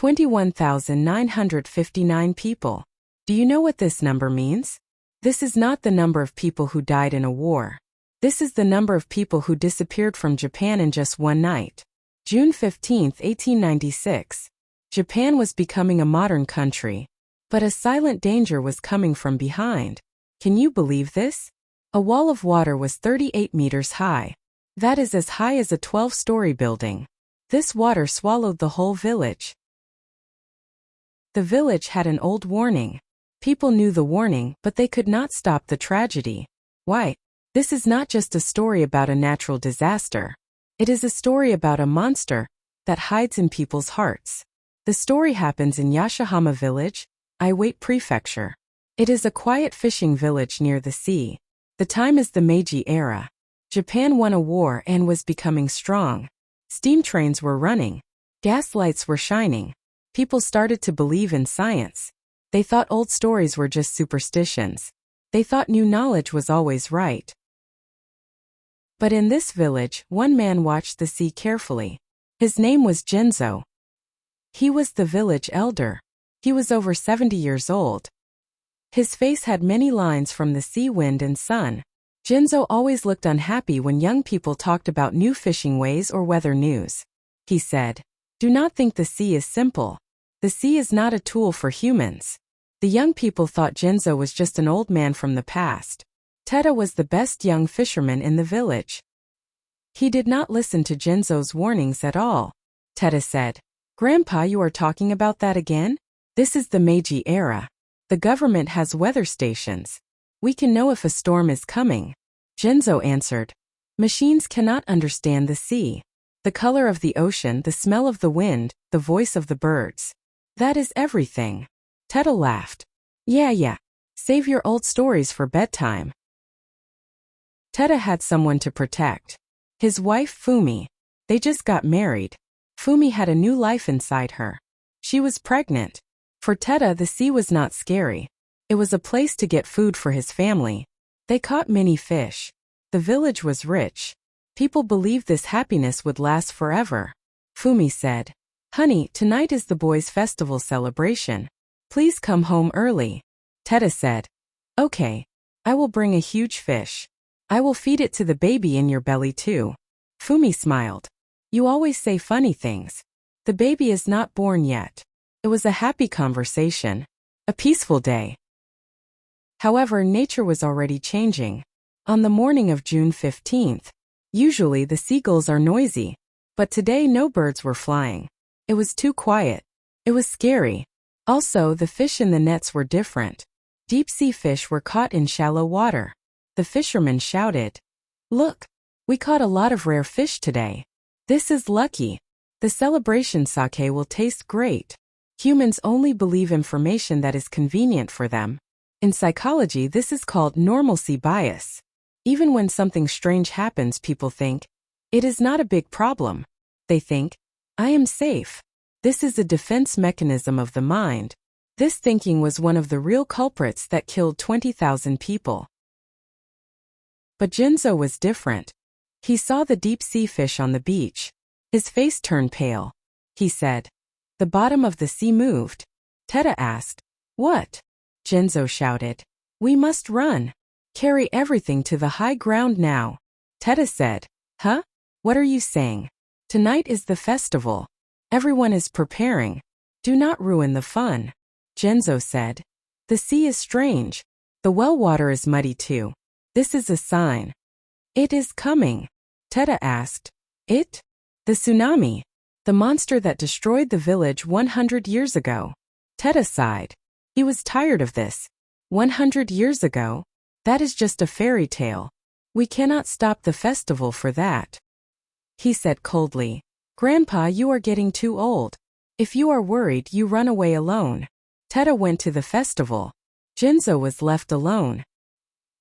21,959 people. Do you know what this number means? This is not the number of people who died in a war. This is the number of people who disappeared from Japan in just one night. June 15, 1896. Japan was becoming a modern country. But a silent danger was coming from behind. Can you believe this? A wall of water was 38 meters high. That is as high as a 12-story building. This water swallowed the whole village. The village had an old warning. People knew the warning, but they could not stop the tragedy. Why? This is not just a story about a natural disaster. It is a story about a monster that hides in people's hearts. The story happens in Yashihama Village, Iwate Prefecture. It is a quiet fishing village near the sea. The time is the Meiji era. Japan won a war and was becoming strong. Steam trains were running. Gas lights were shining. People started to believe in science. They thought old stories were just superstitions. They thought new knowledge was always right. But in this village, one man watched the sea carefully. His name was Jinzo. He was the village elder. He was over 70 years old. His face had many lines from the sea, wind, and sun. Jinzo always looked unhappy when young people talked about new fishing ways or weather news. He said, "Do not think the sea is simple. The sea is not a tool for humans." The young people thought Jinzo was just an old man from the past. Teta was the best young fisherman in the village. He did not listen to Jinzo's warnings at all. Teta said, "Grandpa, you are talking about that again? This is the Meiji era. The government has weather stations. We can know if a storm is coming." Jinzo answered, "Machines cannot understand the sea. The color of the ocean, the smell of the wind, the voice of the birds. That is everything." Teta laughed. Yeah. Save your old stories for bedtime." Teta had someone to protect. His wife, Fumi. They just got married. Fumi had a new life inside her. She was pregnant. For Teta, the sea was not scary. It was a place to get food for his family. They caught many fish. The village was rich. People believed this happiness would last forever. Fumi said, "Honey, tonight is the boys' festival celebration. Please come home early." Teta said, "Okay. I will bring a huge fish. I will feed it to the baby in your belly too." Fumi smiled. "You always say funny things. The baby is not born yet." It was a happy conversation. A peaceful day. However, nature was already changing. On the morning of June 15th, usually the seagulls are noisy, but today no birds were flying. It was too quiet. It was scary. Also, the fish in the nets were different. Deep-sea fish were caught in shallow water. The fishermen shouted, "Look! We caught a lot of rare fish today. This is lucky. The celebration sake will taste great." Humans only believe information that is convenient for them. In psychology, this is called normalcy bias. Even when something strange happens, people think, "It is not a big problem." They think, "I am safe." This is a defense mechanism of the mind. This thinking was one of the real culprits that killed 20,000 people. But Jinzo was different. He saw the deep-sea fish on the beach. His face turned pale. He said, "The bottom of the sea moved." Teta asked, "What?" Jinzo shouted, "We must run. Carry everything to the high ground now." Teta said, "Huh? What are you saying? Tonight is the festival. Everyone is preparing. Do not ruin the fun." Jinzo said, "The sea is strange. The well water is muddy too. This is a sign." "It is coming." Teta asked, "It? The tsunami? The monster that destroyed the village 100 years ago?" Teta sighed. He was tired of this. 100 years ago? That is just a fairy tale. We cannot stop the festival for that. He said coldly, "Grandpa, you are getting too old. If you are worried, you run away alone." Teta went to the festival. Jinzo was left alone.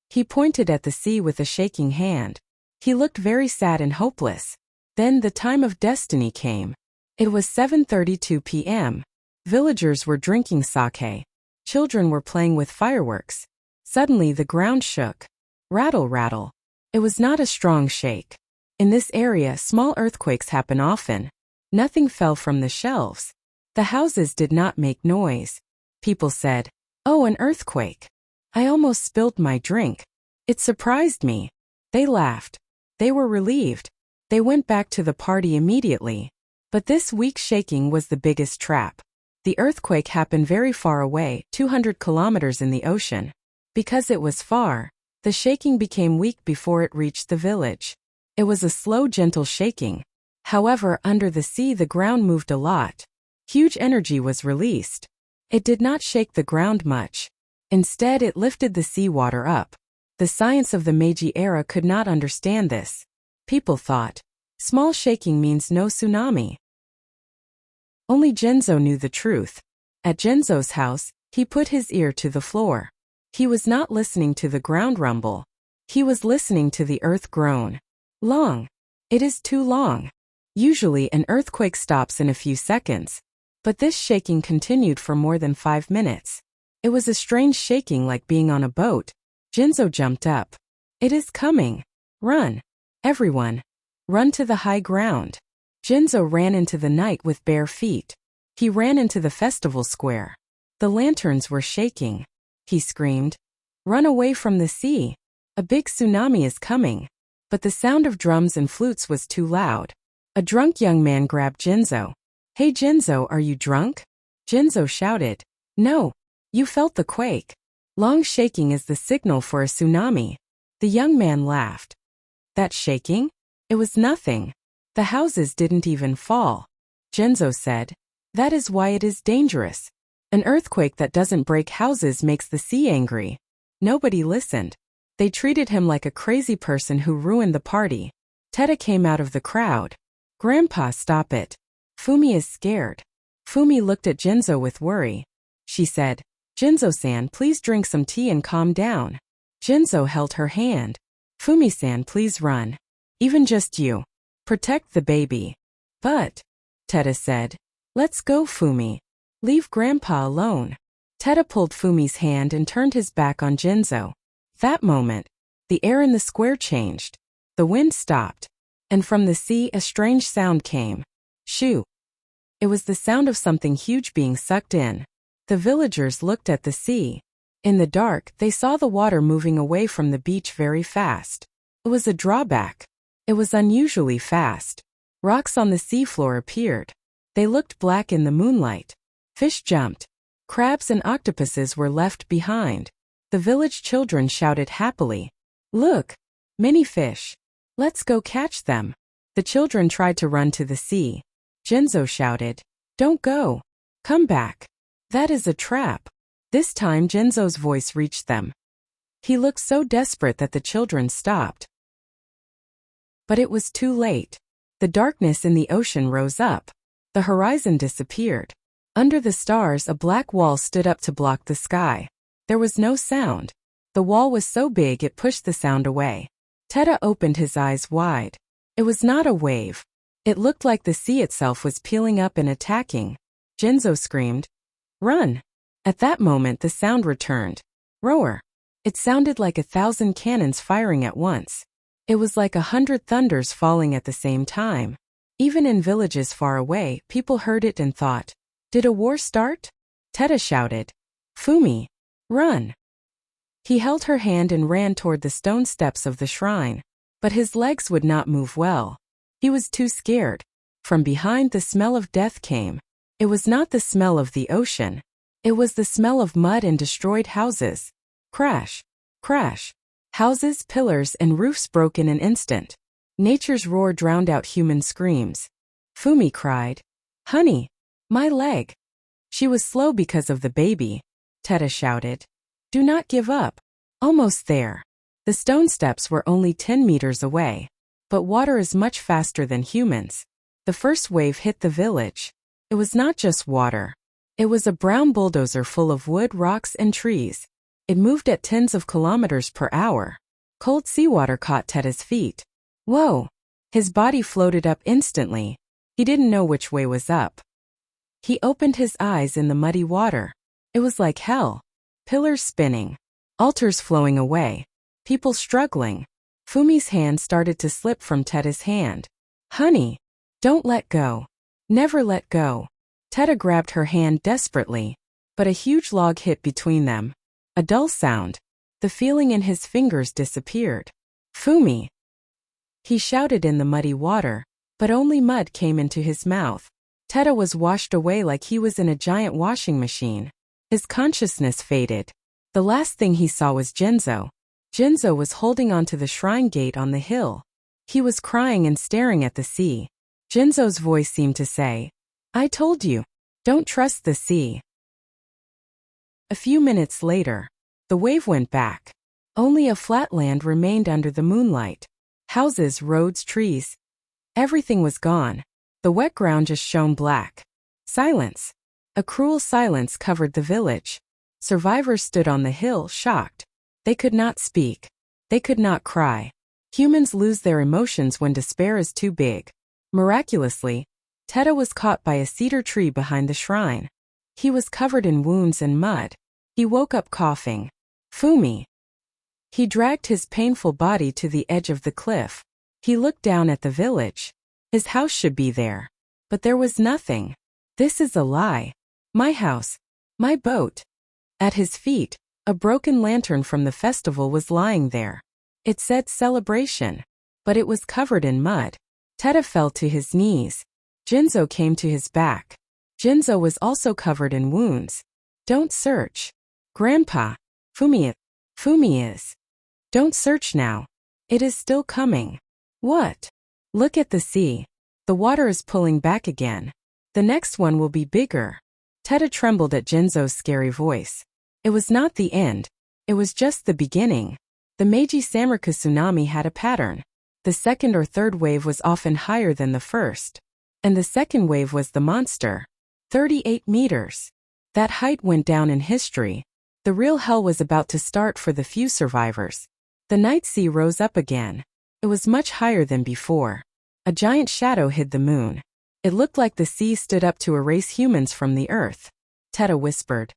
He pointed at the sea with a shaking hand. He looked very sad and hopeless. Then the time of destiny came. It was 7:32 p.m. Villagers were drinking sake. Children were playing with fireworks. Suddenly the ground shook. Rattle, rattle. It was not a strong shake. In this area, small earthquakes happen often. Nothing fell from the shelves. The houses did not make noise. People said, "Oh, an earthquake. I almost spilled my drink. It surprised me." They laughed. They were relieved. They went back to the party immediately. But this weak shaking was the biggest trap. The earthquake happened very far away, 200 kilometers in the ocean. Because it was far, the shaking became weak before it reached the village. It was a slow, gentle shaking. However, under the sea the ground moved a lot. Huge energy was released. It did not shake the ground much. Instead, it lifted the seawater up. The science of the Meiji era could not understand this. People thought, small shaking means no tsunami. Only Genzo knew the truth. At Genzo's house, he put his ear to the floor. He was not listening to the ground rumble. He was listening to the earth groan. Long. It is too long. Usually an earthquake stops in a few seconds. But this shaking continued for more than 5 minutes. It was a strange shaking like being on a boat. Genzo jumped up. "It is coming. Run. Everyone. Run to the high ground." Genzo ran into the night with bare feet. He ran into the festival square. The lanterns were shaking. He screamed, "Run away from the sea. A big tsunami is coming." But the sound of drums and flutes was too loud. A drunk young man grabbed Genzo. "Hey Genzo, are you drunk?" Genzo shouted, "No. You felt the quake. Long shaking is the signal for a tsunami." The young man laughed. "That shaking? It was nothing. The houses didn't even fall." Genzo said, "That is why it is dangerous. An earthquake that doesn't break houses makes the sea angry." Nobody listened. They treated him like a crazy person who ruined the party. Teta came out of the crowd. "Grandpa, stop it. Fumi is scared." Fumi looked at Genzo with worry. She said, "Genzo-san, please drink some tea and calm down." Genzo held her hand. "Fumi-san, please run. Even just you. Protect the baby." "But," Teta said, "let's go, Fumi. Leave Grandpa alone." Teta pulled Fumi's hand and turned his back on Genzo. That moment, the air in the square changed. The wind stopped. And from the sea a strange sound came. Shoo. It was the sound of something huge being sucked in. The villagers looked at the sea. In the dark, they saw the water moving away from the beach very fast. It was a drawback. It was unusually fast. Rocks on the seafloor appeared. They looked black in the moonlight. Fish jumped. Crabs and octopuses were left behind. The village children shouted happily, "Look! Many fish. Let's go catch them." The children tried to run to the sea. Genzo shouted, "Don't go. Come back. That is a trap." This time Genzo's voice reached them. He looked so desperate that the children stopped. But it was too late. The darkness in the ocean rose up. The horizon disappeared. Under the stars a black wall stood up to block the sky. There was no sound. The wall was so big it pushed the sound away. Teta opened his eyes wide. It was not a wave. It looked like the sea itself was peeling up and attacking. Genzo screamed, "Run!" At that moment the sound returned. Roar. It sounded like 1,000 cannons firing at once. It was like 100 thunders falling at the same time. Even in villages far away, people heard it and thought, "Did a war start?" Teta shouted, "Fumi, run!" He held her hand and ran toward the stone steps of the shrine. But his legs would not move well. He was too scared. From behind the smell of death came. It was not the smell of the ocean. It was the smell of mud and destroyed houses. Crash, crash. Houses, pillars, and roofs broke in an instant. Nature's roar drowned out human screams. Fumi cried, "Honey, my leg." She was slow because of the baby. Teta shouted, "Do not give up. Almost there." The stone steps were only 10 meters away. But water is much faster than humans. The first wave hit the village. It was not just water. It was a brown bulldozer full of wood, rocks, and trees. It moved at tens of kilometers per hour. Cold seawater caught Teta's feet. Whoa! His body floated up instantly. He didn't know which way was up. He opened his eyes in the muddy water. It was like hell. Pillars spinning. Altars flowing away. People struggling. Fumi's hand started to slip from Teta's hand. "Honey, don't let go. Never let go." Teta grabbed her hand desperately, but a huge log hit between them. A dull sound. The feeling in his fingers disappeared. Fumi! He shouted in the muddy water, but only mud came into his mouth. Teta was washed away like he was in a giant washing machine. His consciousness faded. The last thing he saw was Jinzo. Jinzo was holding onto the shrine gate on the hill. He was crying and staring at the sea. Jinzo's voice seemed to say, "I told you, don't trust the sea." A few minutes later, the wave went back. Only a flat land remained under the moonlight. Houses, roads, trees. Everything was gone. The wet ground just shone black. Silence. A cruel silence covered the village. Survivors stood on the hill, shocked. They could not speak. They could not cry. Humans lose their emotions when despair is too big. Miraculously, Teta was caught by a cedar tree behind the shrine. He was covered in wounds and mud. He woke up coughing. Fumi. He dragged his painful body to the edge of the cliff. He looked down at the village. His house should be there. But there was nothing. This is a lie. My house. My boat. At his feet, a broken lantern from the festival was lying there. It said celebration, but it was covered in mud. Teta fell to his knees. Jinzo came to his back. Jinzo was also covered in wounds. Don't search. Grandpa. Fumi is. Don't search now. It is still coming. What? Look at the sea. The water is pulling back again. The next one will be bigger. Teta trembled at Jinzo's scary voice. It was not the end. It was just the beginning. The Meiji Samarka tsunami had a pattern. The second or third wave was often higher than the first. And the second wave was the monster. 38 meters. That height went down in history. The real hell was about to start for the few survivors. The night sea rose up again. It was much higher than before. A giant shadow hid the moon. It looked like the sea stood up to erase humans from the earth. Teta whispered.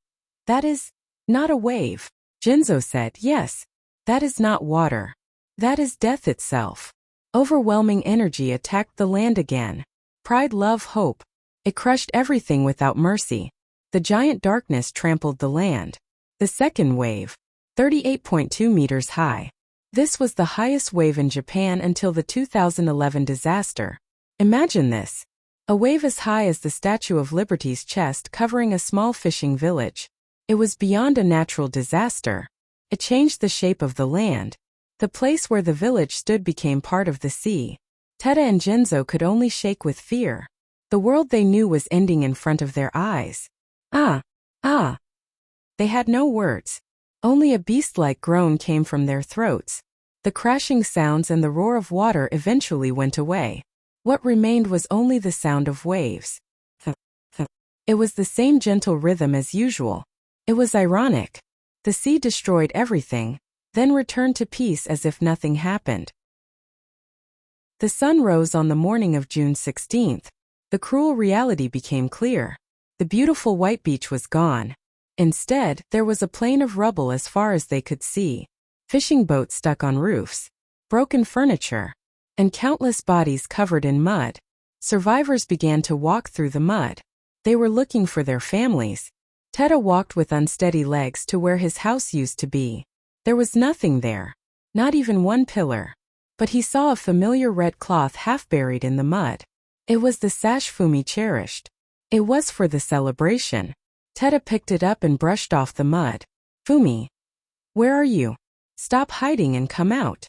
That is not a wave. Jinzo said, yes. That is not water. That is death itself. Overwhelming energy attacked the land again. Pride, love, hope. It crushed everything without mercy. The giant darkness trampled the land. The second wave. 38.2 meters high. This was the highest wave in Japan until the 2011 disaster. Imagine this. A wave as high as the Statue of Liberty's chest covering a small fishing village. It was beyond a natural disaster. It changed the shape of the land. The place where the village stood became part of the sea. Teta and Jinzo could only shake with fear. The world they knew was ending in front of their eyes. Ah! They had no words. Only a beast-like groan came from their throats. The crashing sounds and the roar of water eventually went away. What remained was only the sound of waves. It was the same gentle rhythm as usual. It was ironic. The sea destroyed everything, then returned to peace as if nothing happened. The sun rose on the morning of June 16th. The cruel reality became clear. The beautiful white beach was gone. Instead, there was a plain of rubble as far as they could see. Fishing boats stuck on roofs. Broken furniture. And countless bodies covered in mud. Survivors began to walk through the mud. They were looking for their families. Teta walked with unsteady legs to where his house used to be. There was nothing there. Not even one pillar. But he saw a familiar red cloth half buried in the mud. It was the sash Fumi cherished. It was for the celebration. Teta picked it up and brushed off the mud. Fumi. Where are you? Stop hiding and come out.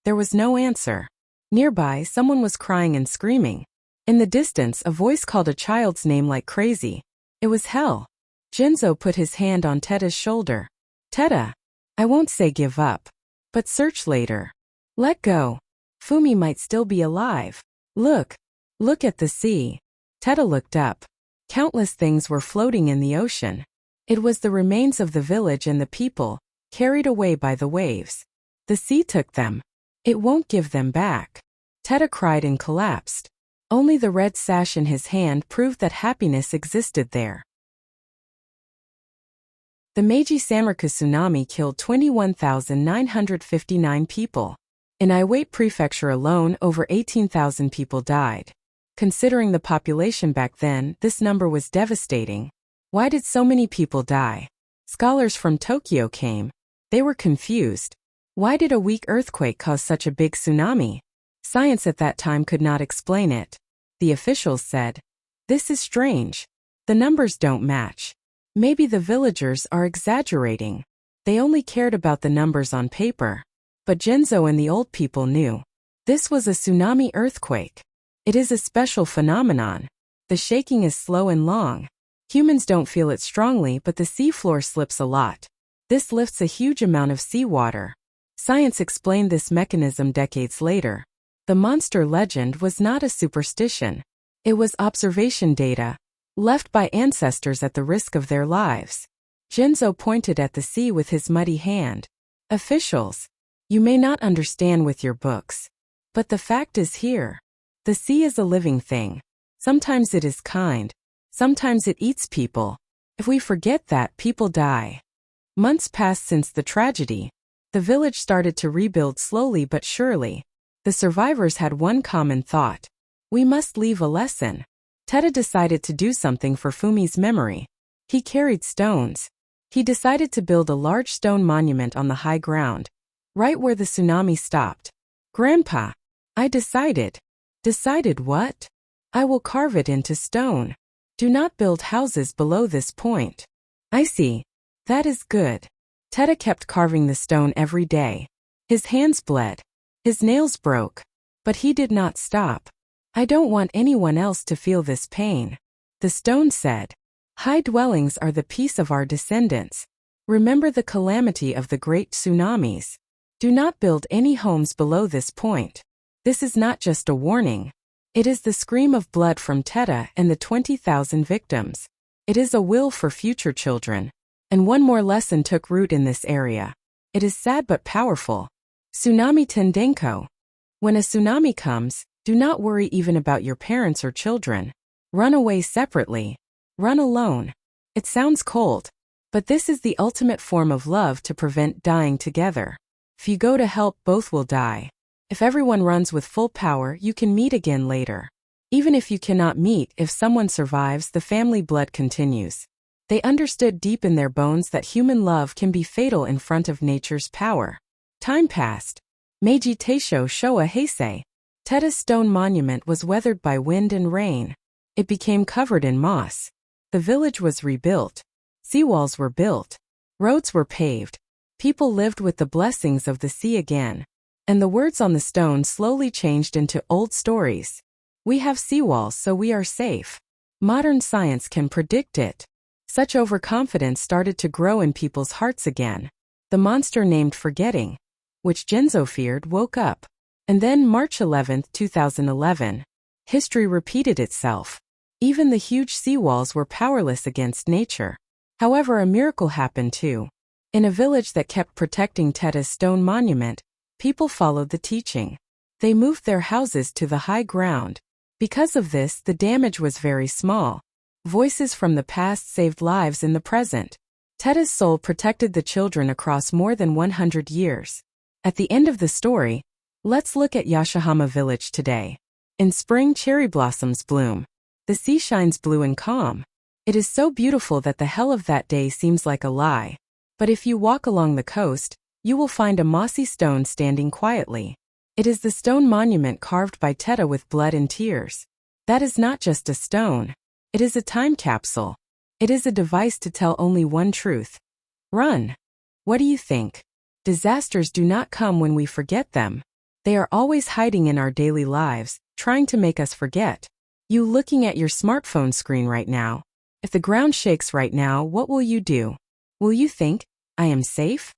There was no answer. Nearby, someone was crying and screaming. In the distance, a voice called a child's name like crazy. It was hell. Jinzo put his hand on Teta's shoulder. Teta. I won't say give up. But search later. Let go. Fumi might still be alive. Look. Look at the sea. Teta looked up. Countless things were floating in the ocean. It was the remains of the village and the people, carried away by the waves. The sea took them. It won't give them back. Teta cried and collapsed. Only the red sash in his hand proved that happiness existed there. The Meiji Samarka tsunami killed 21,959 people. In Iwate Prefecture alone, over 18,000 people died. Considering the population back then, this number was devastating. Why did so many people die? Scholars from Tokyo came. They were confused. Why did a weak earthquake cause such a big tsunami? Science at that time could not explain it. The officials said, "This is strange. The numbers don't match. Maybe the villagers are exaggerating." They only cared about the numbers on paper. But Genzo and the old people knew. This was a tsunami earthquake. It is a special phenomenon. The shaking is slow and long. Humans don't feel it strongly, but the seafloor slips a lot. This lifts a huge amount of seawater. Science explained this mechanism decades later. The monster legend was not a superstition. It was observation data, left by ancestors at the risk of their lives. Genzo pointed at the sea with his muddy hand. Officials, you may not understand with your books. But the fact is here. The sea is a living thing. Sometimes it is kind. Sometimes it eats people. If we forget that, people die. Months passed since the tragedy. The village started to rebuild slowly but surely. The survivors had one common thought. We must leave a lesson. Tada decided to do something for Fumi's memory. He carried stones. He decided to build a large stone monument on the high ground, right where the tsunami stopped. Grandpa, I decided. Decided what? I will carve it into stone. Do not build houses below this point. I see. That is good. Tada kept carving the stone every day. His hands bled. His nails broke. But he did not stop. I don't want anyone else to feel this pain. The stone said, high dwellings are the peace of our descendants. Remember the calamity of the great tsunamis. Do not build any homes below this point. This is not just a warning. It is the scream of blood from Tada and the 20,000 victims. It is a will for future children. And one more lesson took root in this area. It is sad but powerful. Tsunami Tendenko. When a tsunami comes, do not worry even about your parents or children. Run away separately. Run alone. It sounds cold. But this is the ultimate form of love to prevent dying together. If you go to help, both will die. If everyone runs with full power, you can meet again later. Even if you cannot meet, if someone survives, the family blood continues. They understood deep in their bones that human love can be fatal in front of nature's power. Time passed. Meiji Teisho Showa Heisei. Tada's stone monument was weathered by wind and rain. It became covered in moss. The village was rebuilt. Seawalls were built. Roads were paved. People lived with the blessings of the sea again. And the words on the stone slowly changed into old stories. We have seawalls, so we are safe. Modern science can predict it. Such overconfidence started to grow in people's hearts again. The monster named Forgetting, which Genzo feared, woke up. And then March 11, 2011. History repeated itself. Even the huge seawalls were powerless against nature. However, a miracle happened too. In a village that kept protecting Tada's stone monument, people followed the teaching. They moved their houses to the high ground. Because of this, the damage was very small. Voices from the past saved lives in the present. Tada's soul protected the children across more than 100 years. At the end of the story, let's look at Yashihama village today. In spring, cherry blossoms bloom. The sea shines blue and calm. It is so beautiful that the hell of that day seems like a lie. But if you walk along the coast, you will find a mossy stone standing quietly. It is the stone monument carved by Tada with blood and tears. That is not just a stone. It is a time capsule. It is a device to tell only one truth. Run. What do you think? Disasters do not come when we forget them. They are always hiding in our daily lives, trying to make us forget. You looking at your smartphone screen right now. If the ground shakes right now, what will you do? Will you think, I am safe?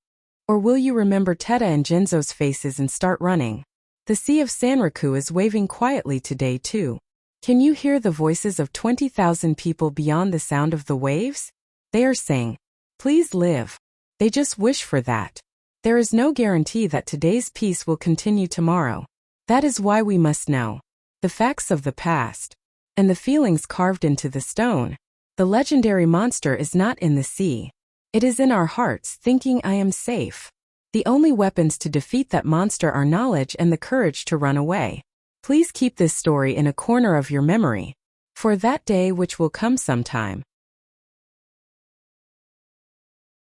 Or will you remember Tada and Genzo's faces and start running? The Sea of Sanraku is waving quietly today too. Can you hear the voices of 20,000 people beyond the sound of the waves? They are saying, please live. They just wish for that. There is no guarantee that today's peace will continue tomorrow. That is why we must know the facts of the past and the feelings carved into the stone. The legendary monster is not in the sea. It is in our hearts, thinking I am safe. The only weapons to defeat that monster are knowledge and the courage to run away. Please keep this story in a corner of your memory, for that day which will come sometime.